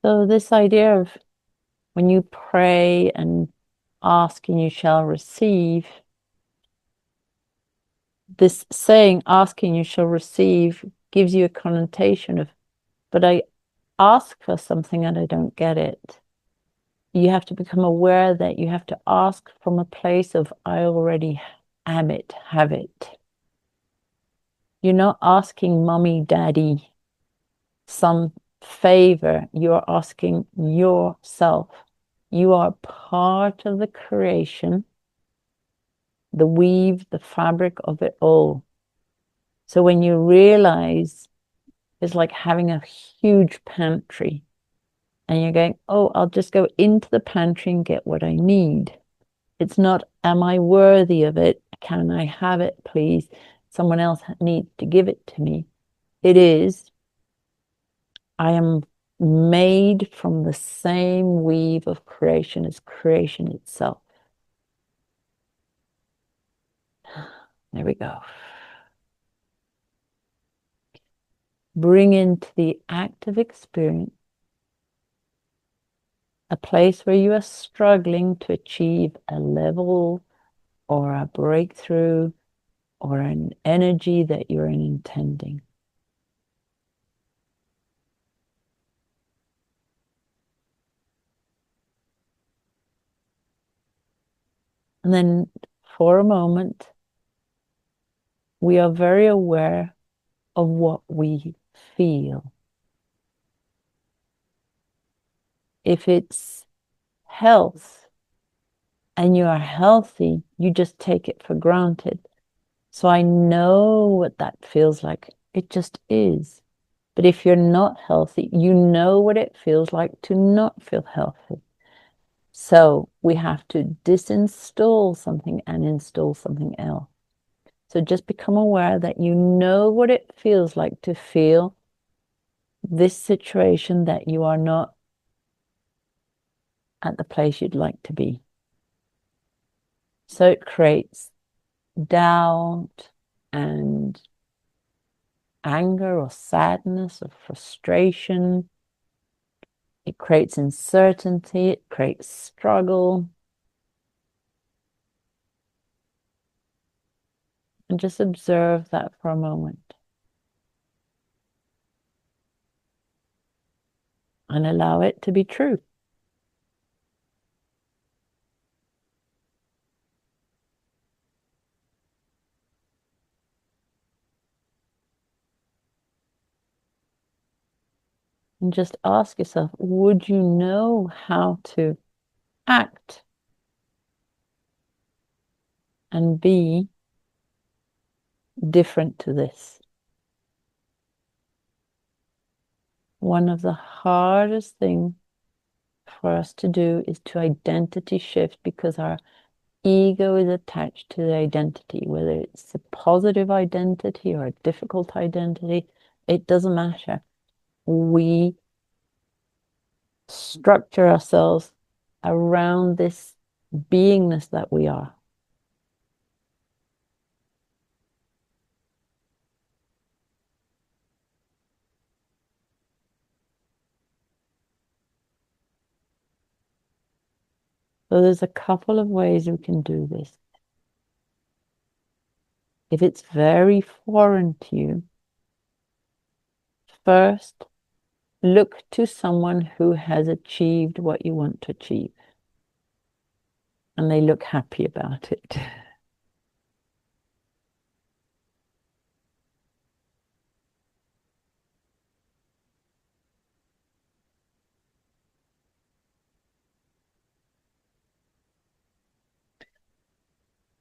So this idea of when you pray and ask and you shall receive, this saying, asking you shall receive, gives you a connotation of, but I ask for something and I don't get it. You have to become aware that you have to ask from a place of, I already am it, have it. You're not asking mommy, daddy some favor. You're asking yourself. You are part of the creation, the weave, the fabric of it all. So when you realize it's like having a huge pantry and you're going, oh, I'll just go into the pantry and get what I need. It's not, am I worthy of it? Can I have it, please? Someone else needs to give it to me. It is, I am made from the same weave of creation as creation itself. There we go. Bring into the active experience a place where you are struggling to achieve a level or a breakthrough or an energy that you're intending. And then for a moment, we are very aware of what we feel. If it's health and you are healthy, you just take it for granted. So I know what that feels like. It just is. But if you're not healthy, you know what it feels like to not feel healthy. So we have to disinstall something and install something else. So just become aware that you know what it feels like to feel this situation that you are not at the place you'd like to be. So it creates doubt and anger or sadness or frustration. It creates uncertainty. It creates struggle. And just observe that for a moment. And allow it to be true. And just ask yourself, would you know how to act and be different to this? One of the hardest things for us to do is to identity shift because our ego is attached to the identity, whether it's a positive identity or a difficult identity, it doesn't matter. We structure ourselves around this beingness that we are. So there's a couple of ways we can do this. If it's very foreign to you, first look to someone who has achieved what you want to achieve and they look happy about it.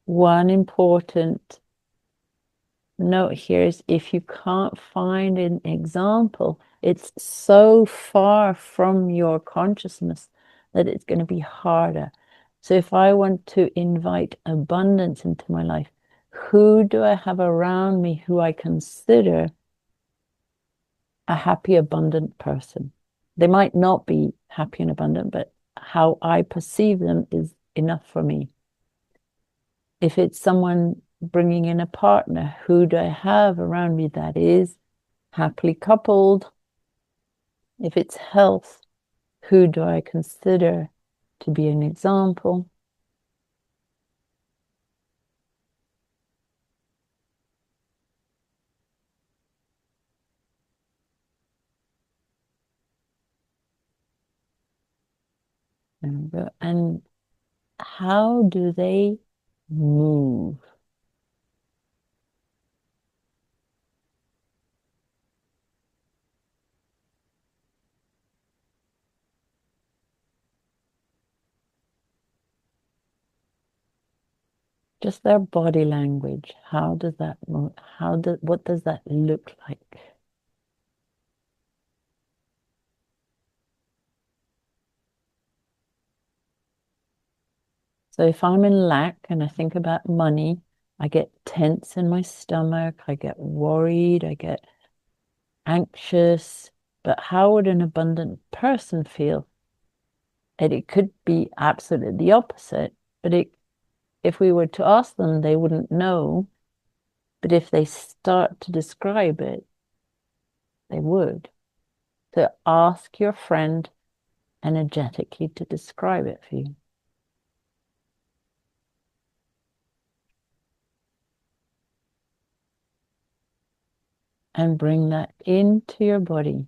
One important note here is if you can't find an example, it's so far from your consciousness that it's going to be harder. So if I want to invite abundance into my life, who do I have around me who I consider a happy, abundant person? They might not be happy and abundant, but how I perceive them is enough for me. If it's someone bringing in a partner, who do I have around me that is happily coupled? If it's health, Who do I consider to be an example? And how do they move? Just their body language. How does that move? What does that look like? So if I'm in lack and I think about money, I get tense in my stomach, I get worried, I get anxious. But how would an abundant person feel? And it could be absolutely the opposite, but if we were to ask them, they wouldn't know. But if they start to describe it, they would. So ask your friend energetically to describe it for you. And bring that into your body.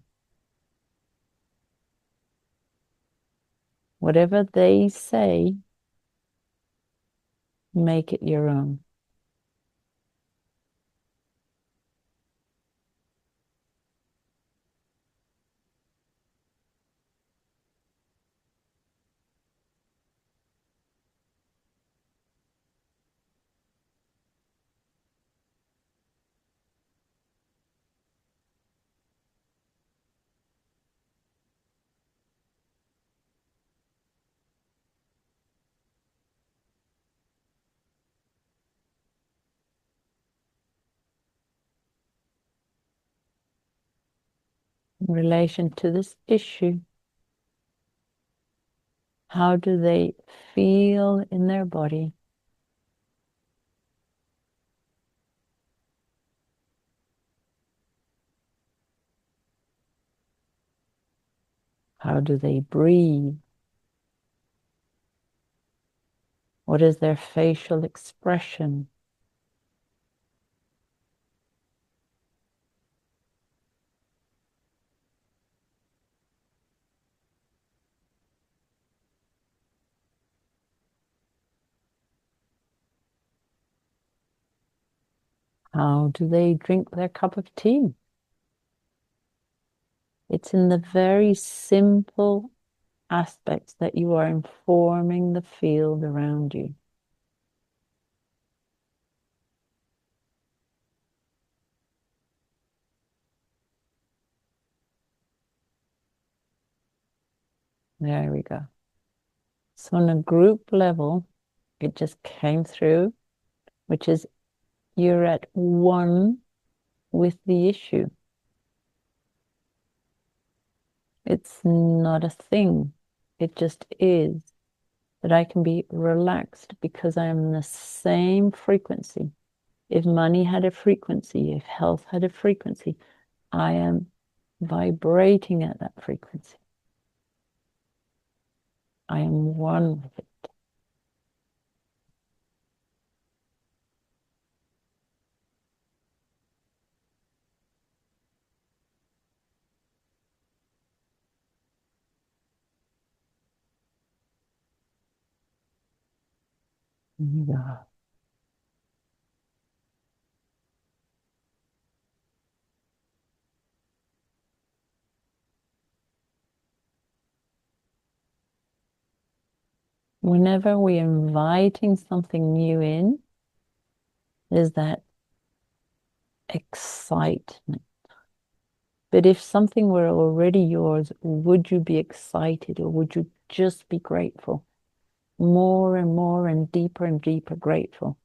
Whatever they say, make it your own. In relation to this issue, how do they feel in their body? How do they breathe? What is their facial expression? How do they drink their cup of tea? It's in the very simple aspects that you are informing the field around you. There we go. So on a group level, it just came through, which is you're at one with the issue. It's not a thing. It just is that I can be relaxed because I am in the same frequency. If money had a frequency, if health had a frequency, I am vibrating at that frequency. I am one with it. Yeah. Whenever we're inviting something new in, there's that excitement. But if something were already yours, would you be excited or would you just be grateful? More and deeper grateful.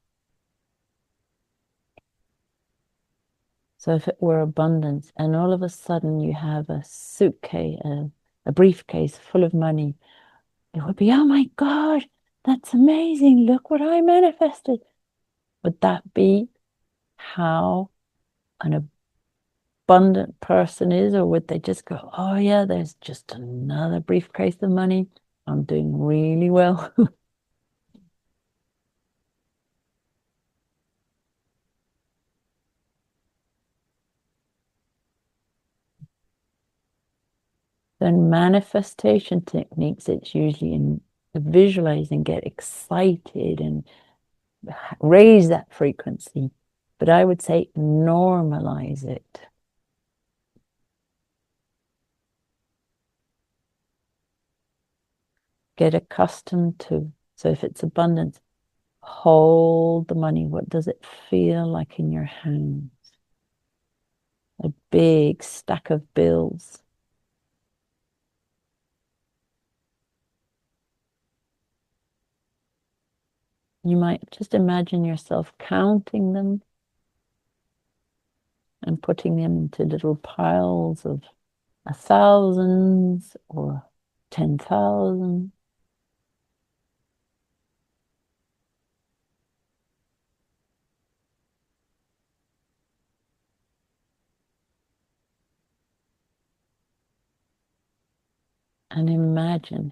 So if it were abundance and all of a sudden you have a suitcase, a briefcase full of money, it would be, oh my God, that's amazing. Look what I manifested. Would that be how an abundant person is, or would they just go, oh yeah, there's just another briefcase of money. I'm doing really well. Then manifestation techniques, it's usually in visualizing, get excited and raise that frequency. But I would say normalize it. Get accustomed to, so if it's abundance, hold the money. What does it feel like in your hands? A big stack of bills. You might just imagine yourself counting them and putting them into little piles of 1,000s or 10,000. And imagine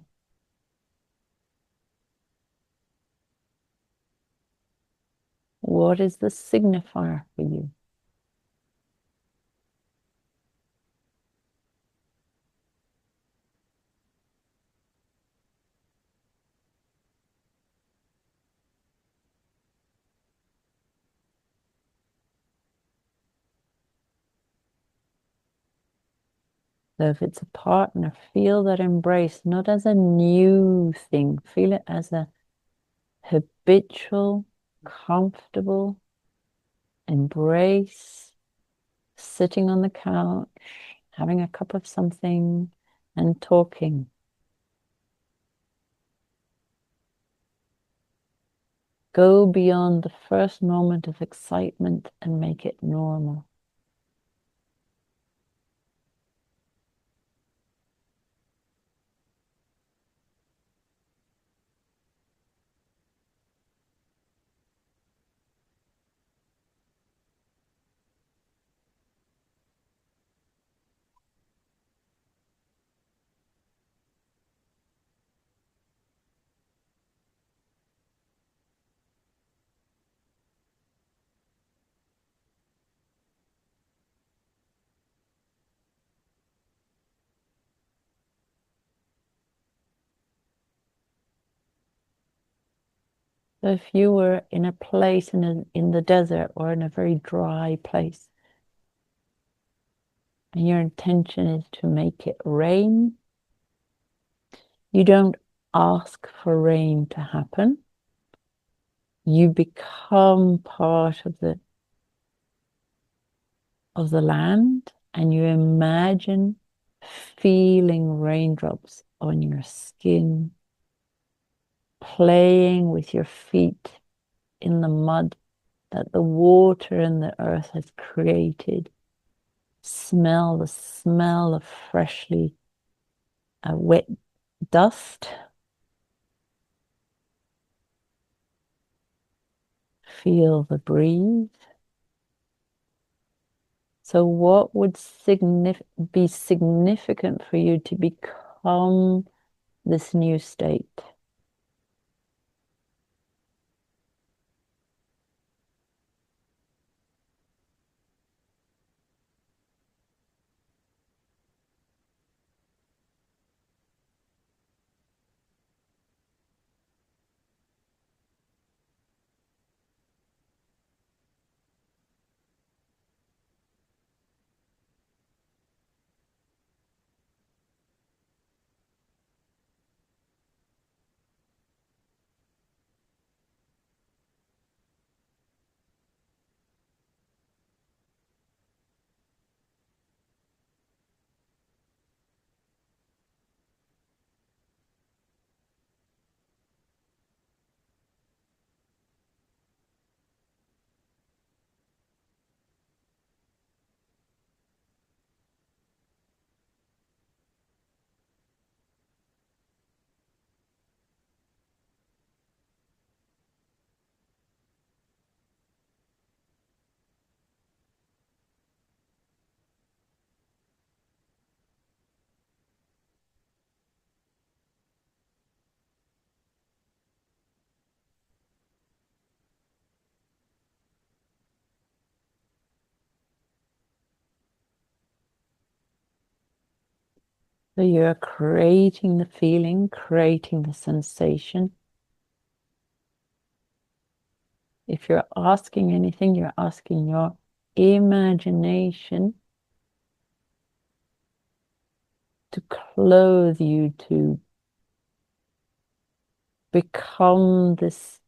what is the signifier for you. So if it's a partner, feel that embrace not as a new thing, feel it as a habitual, comfortable embrace, sitting on the couch, having a cup of something and talking. Go beyond the first moment of excitement and make it normal. So if you were in a place in the desert or in a very dry place, and your intention is to make it rain, you don't ask for rain to happen. You become part of the land and you imagine feeling raindrops on your skin, playing with your feet in the mud that the water and the earth has created. Smell the smell of freshly wet dust. Feel the breeze. So what would be significant for you to become this new state? So you're creating the feeling, creating the sensation. If you're asking anything, you're asking your imagination to clothe you, to become this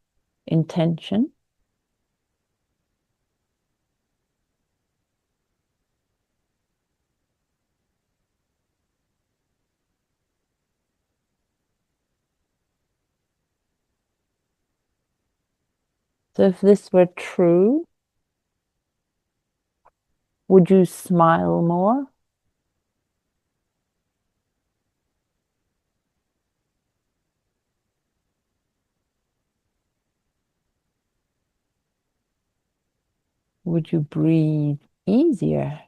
intention. So if this were true, would you smile more? Would you breathe easier?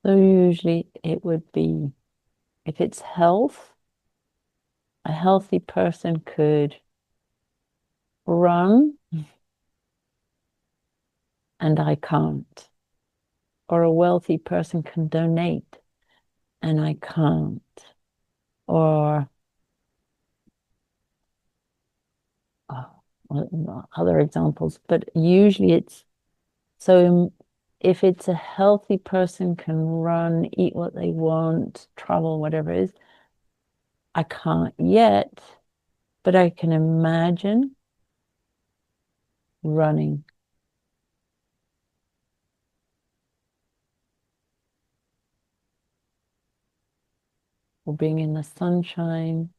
So usually it would be, if it's health, a healthy person could run and I can't. Or a wealthy person can donate and I can't. Or other examples, but usually it's so if it's a healthy person can run, eat what they want, travel, whatever it is, I can't yet, but I can imagine running or being in the sunshine.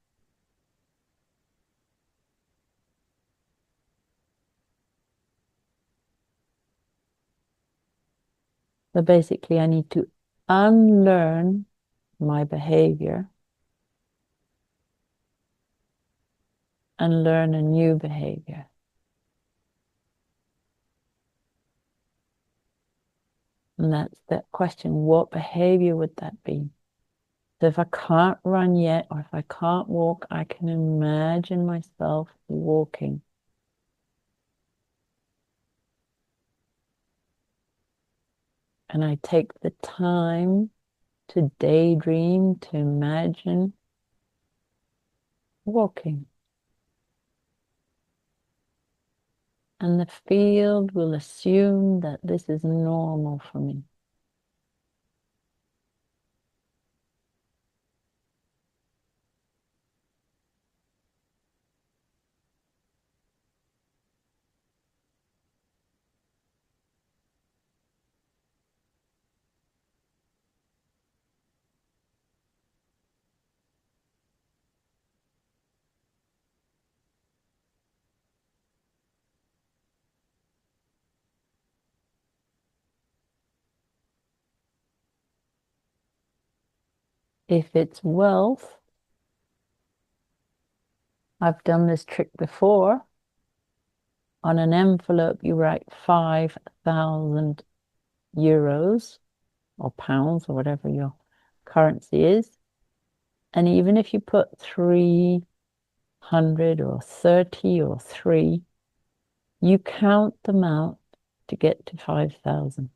So basically, I need to unlearn my behavior and learn a new behavior. And that's the question, what behavior would that be? So if I can't run yet, or if I can't walk, I can imagine myself walking. And I take the time to daydream, to imagine walking. And the field will assume that this is normal for me. If it's wealth, I've done this trick before. On an envelope, you write 5,000 euros or pounds or whatever your currency is. And even if you put 300 or 30 or 3, you count them out to get to 5,000.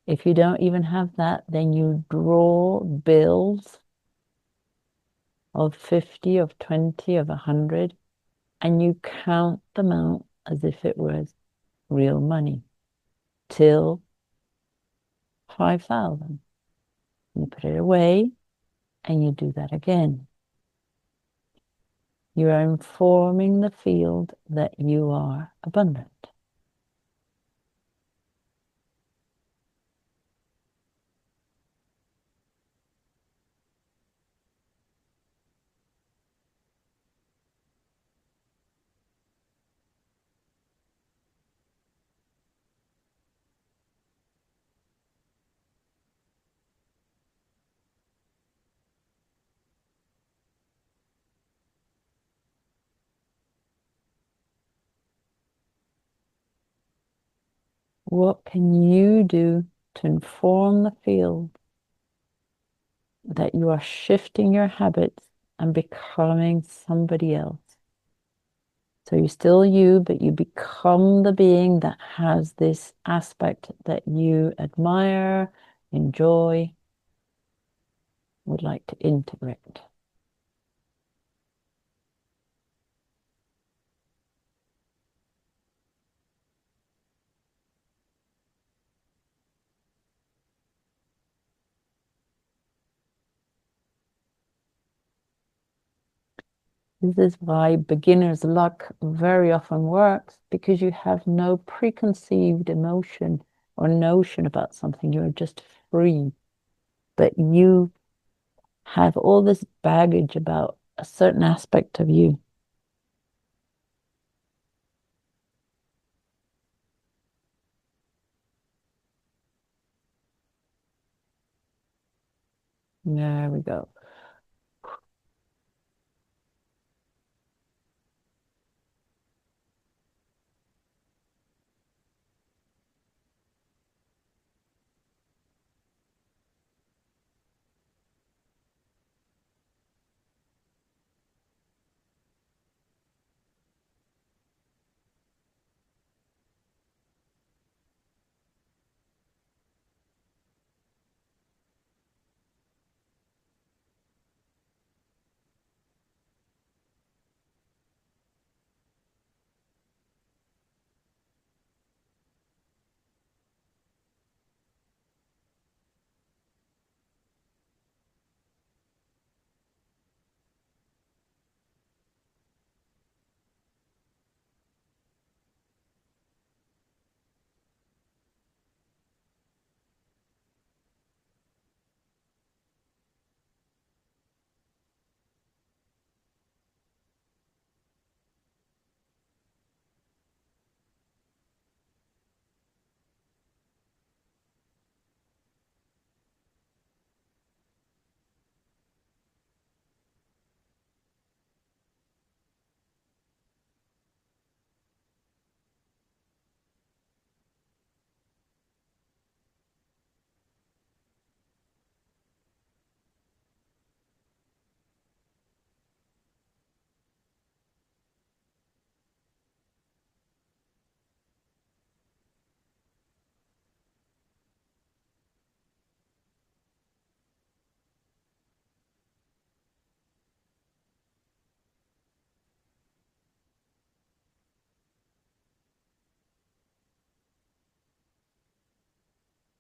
If you don't even have that, then you draw bills of 50, of 20, of 100, and you count them out as if it was real money till 5,000. You put it away and you do that again. You are informing the field that you are abundant. What can you do to inform the field that you are shifting your habits and becoming somebody else? So you're still you, but you become the being that has this aspect that you admire, enjoy, would like to integrate. This is why beginner's luck very often works, because you have no preconceived emotion or notion about something. You're just free. But you have all this baggage about a certain aspect of you. There we go.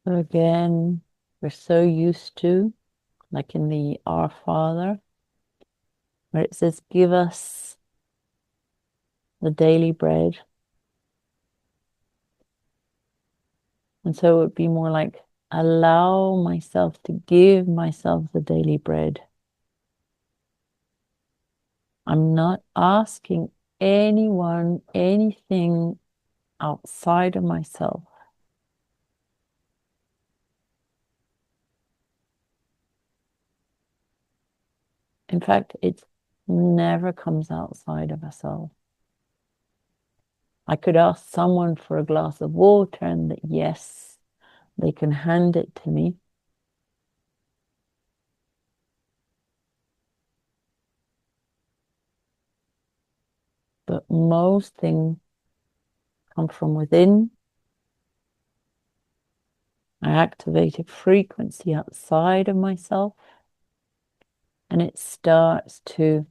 So again, we're so used to, like in the Our Father, where it says, give us the daily bread. And so it would be more like, allow myself to give myself the daily bread. I'm not asking anyone anything outside of myself. In fact, it never comes outside of ourselves. I could ask someone for a glass of water and that, yes, they can hand it to me. But most things come from within. I activate a frequency outside of myself, and it starts to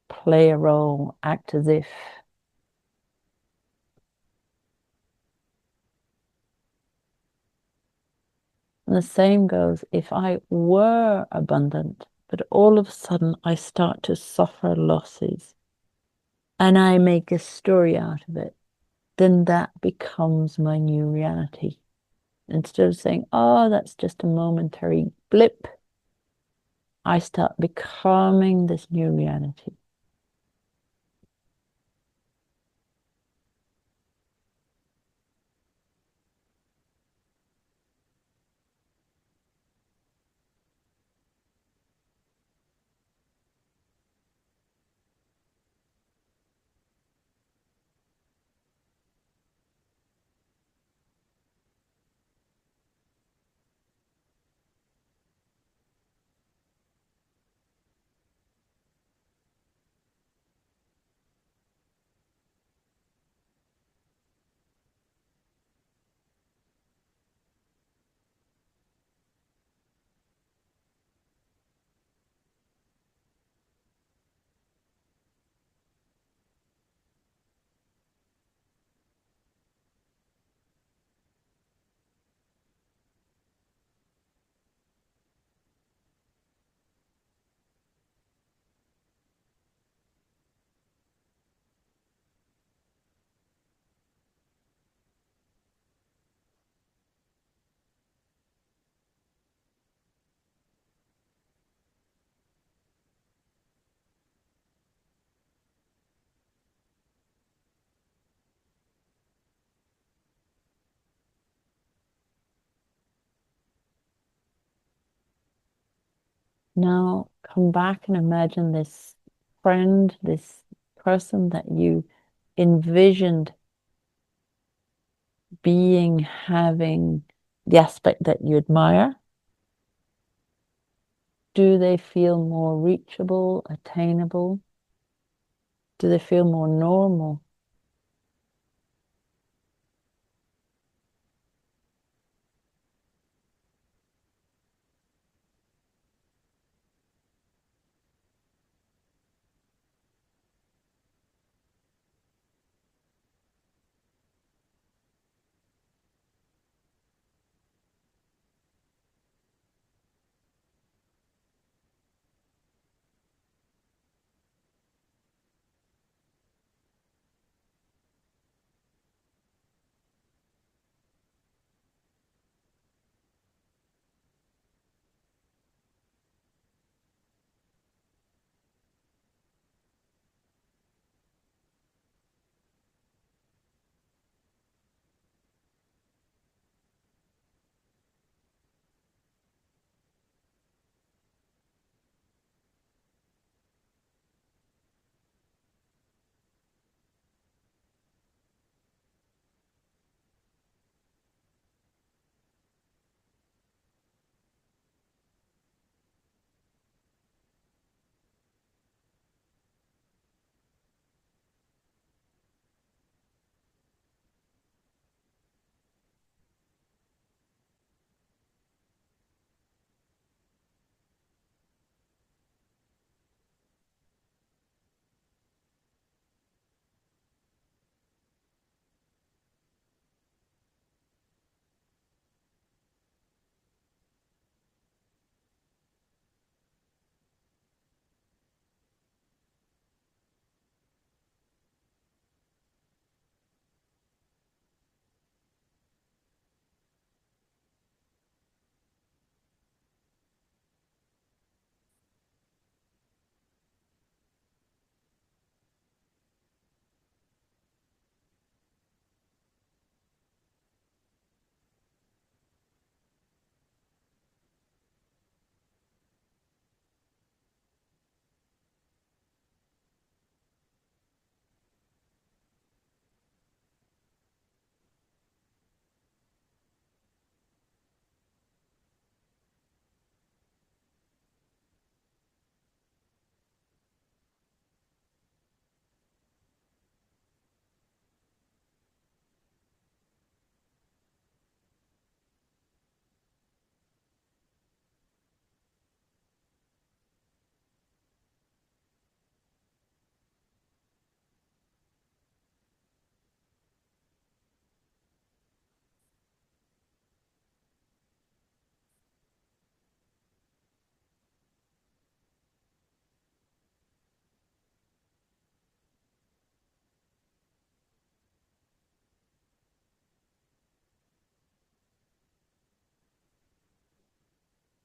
play a role, act as if. And the same goes if I were abundant, but all of a sudden I start to suffer losses and I make a story out of it, then that becomes my new reality. Instead of saying, oh, that's just a momentary blip, I start becoming this new reality. Now come back and imagine this friend, this person that you envisioned being, having the aspect that you admire. Do they feel more reachable, attainable? Do they feel more normal?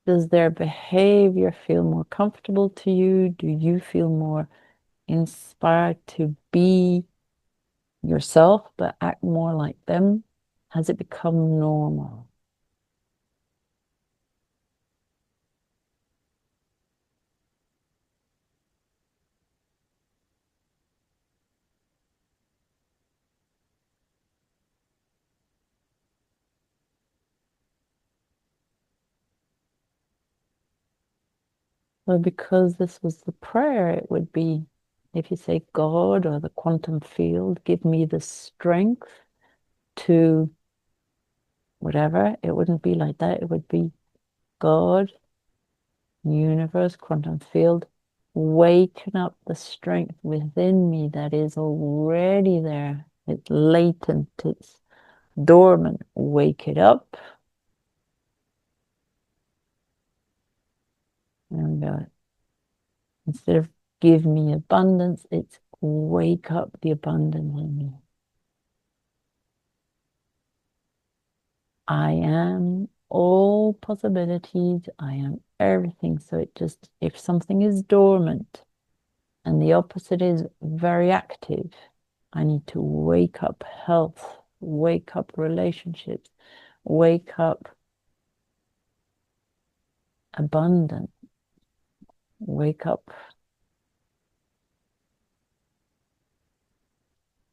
Does their behavior feel more comfortable to you? Do you feel more inspired to be yourself but act more like them? Has it become normal? Well, because this was the prayer, it would be if you say God or the quantum field, give me the strength to whatever, it wouldn't be like that. It would be God, universe, quantum field, waken up the strength within me that is already there. It's latent, it's dormant. Wake it up. And instead of give me abundance, it's wake up the abundance in me. I am all possibilities. I am everything. So it just, if something is dormant and the opposite is very active, I need to wake up health, wake up relationships, wake up abundance, wake up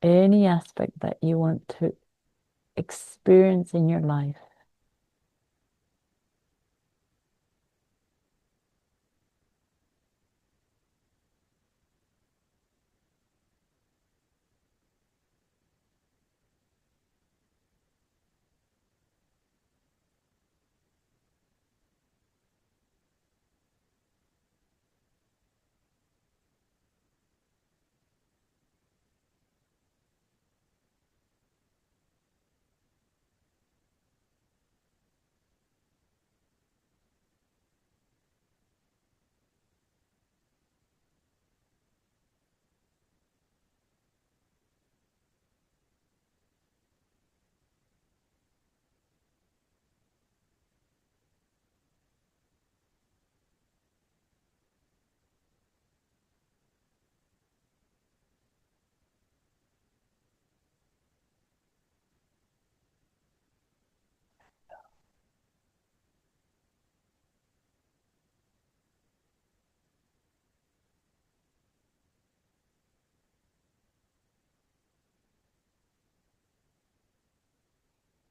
any aspect that you want to experience in your life.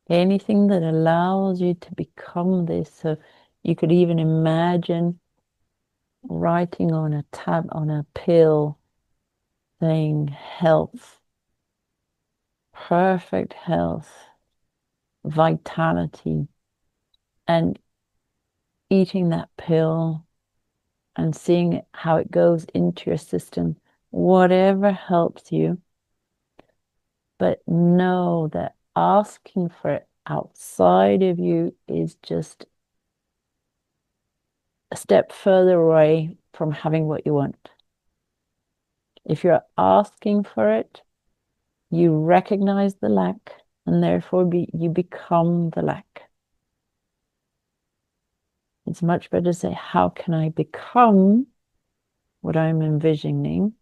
Anything that allows you to become this. So you could even imagine writing on a tab, on a pill, saying health, perfect health, vitality, and eating that pill and seeing how it goes into your system, whatever helps you. But know that asking for it outside of you is just a step further away from having what you want. If you're asking for it, you recognize the lack and therefore you become the lack. It's much better to say, how can I become what I'm envisioning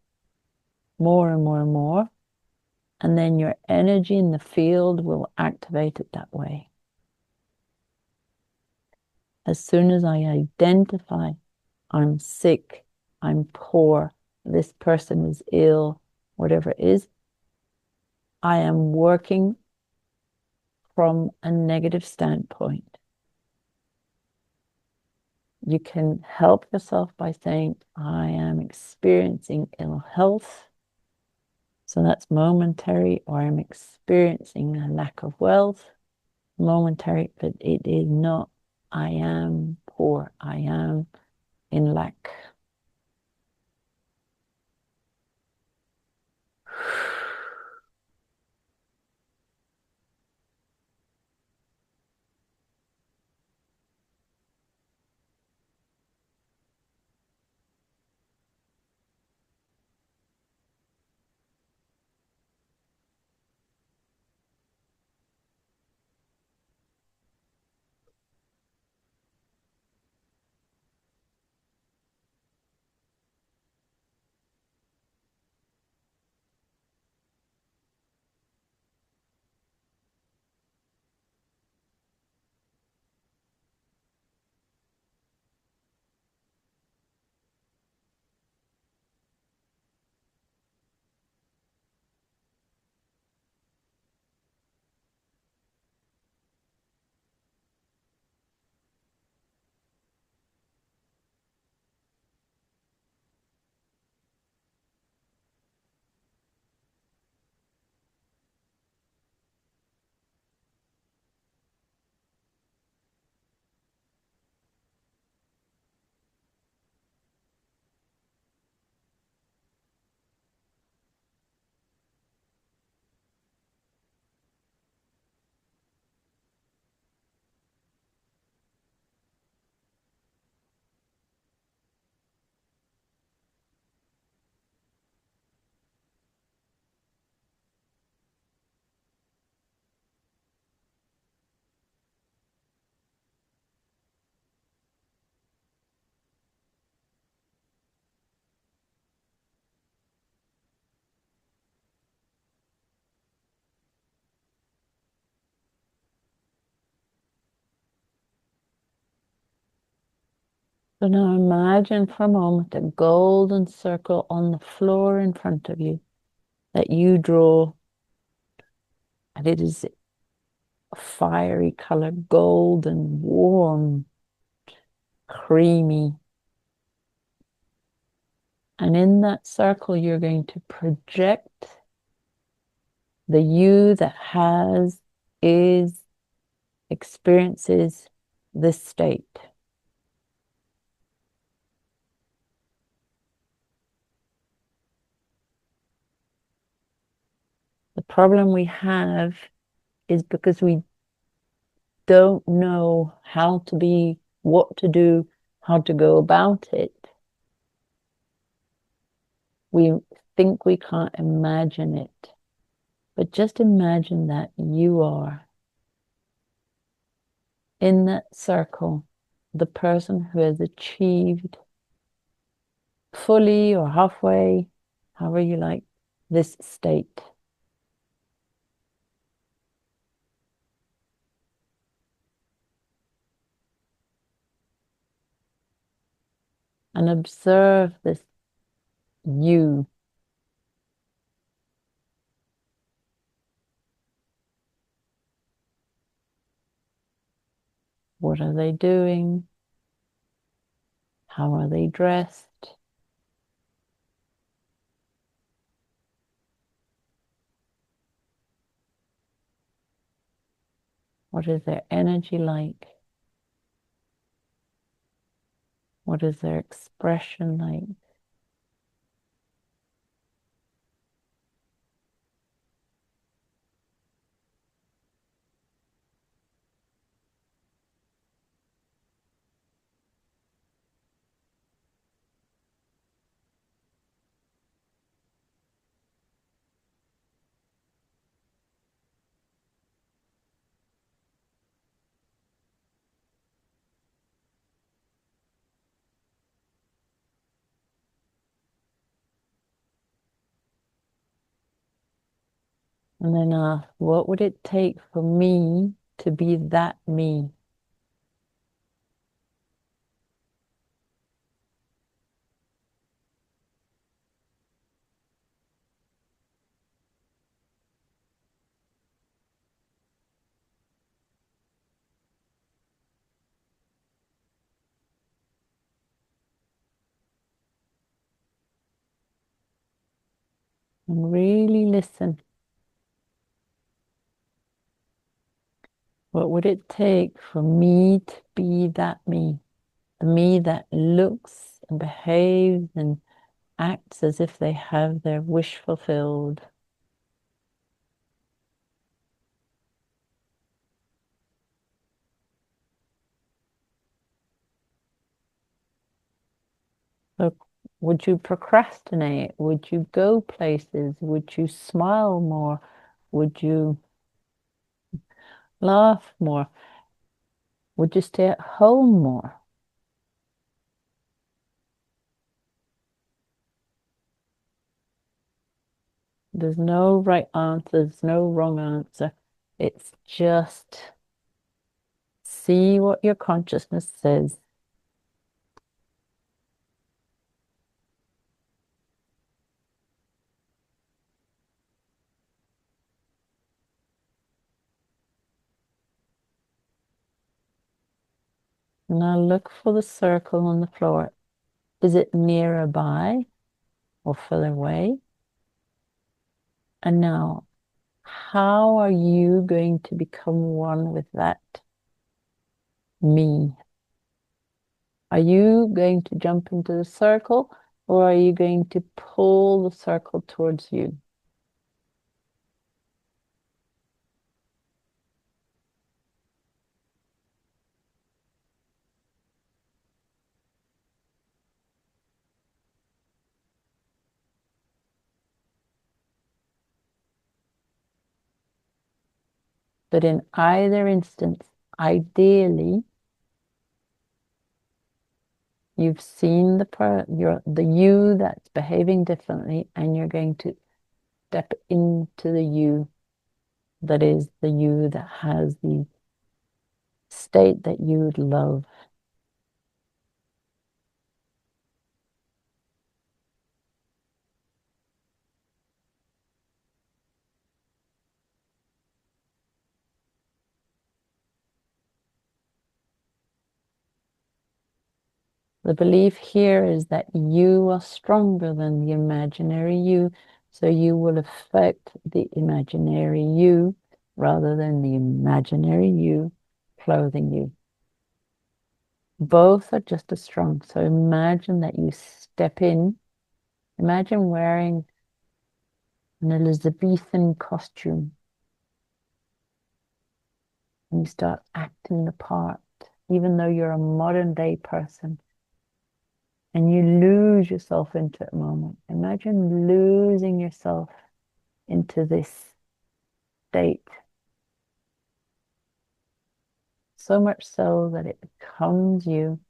more and more and more? And then your energy in the field will activate it that way. As soon as I identify I'm sick, I'm poor, this person is ill, whatever it is, I am working from a negative standpoint. You can help yourself by saying, I am experiencing ill health. So that's momentary, or I'm experiencing a lack of wealth, momentary, but it is not, I am poor, I am in lack. So now imagine for a moment a golden circle on the floor in front of you that you draw, and it is a fiery color, golden, warm, creamy. And in that circle, you're going to project the you that has, is, experiences this state. The problem we have is because we don't know how to be, what to do, how to go about it. We think we can't imagine it. But just imagine that you are in that circle, the person who has achieved fully or halfway, however you like, this state. And observe this you. What are they doing? How are they dressed? What is their energy like? What is their expression like? And then ask, what would it take for me to be that me? And really listen. What would it take for me to be that me? The me that looks and behaves and acts as if they have their wish fulfilled. So would you procrastinate? Would you go places? Would you smile more? Would you laugh more? Would you stay at home more? There's no right answer, there's no wrong answer. It's just see what your consciousness says. Now look for the circle on the floor. Is it nearby or further away? And now, how are you going to become one with that me? Are you going to jump into the circle or are you going to pull the circle towards you? But in either instance, ideally, you've seen the you that's behaving differently, and you're going to step into the you that is the you that has the state that you'd love. The belief here is that you are stronger than the imaginary you, so you will affect the imaginary you rather than the imaginary you clothing you. Both are just as strong. So imagine that you step in, imagine wearing an Elizabethan costume and you start acting the part, even though you're a modern day person. And you lose yourself into a moment. Imagine losing yourself into this state. So much so that it becomes you.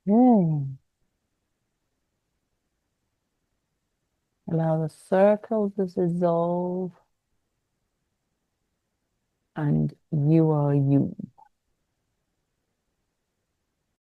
Okay. Allow the circle to dissolve, and you are you.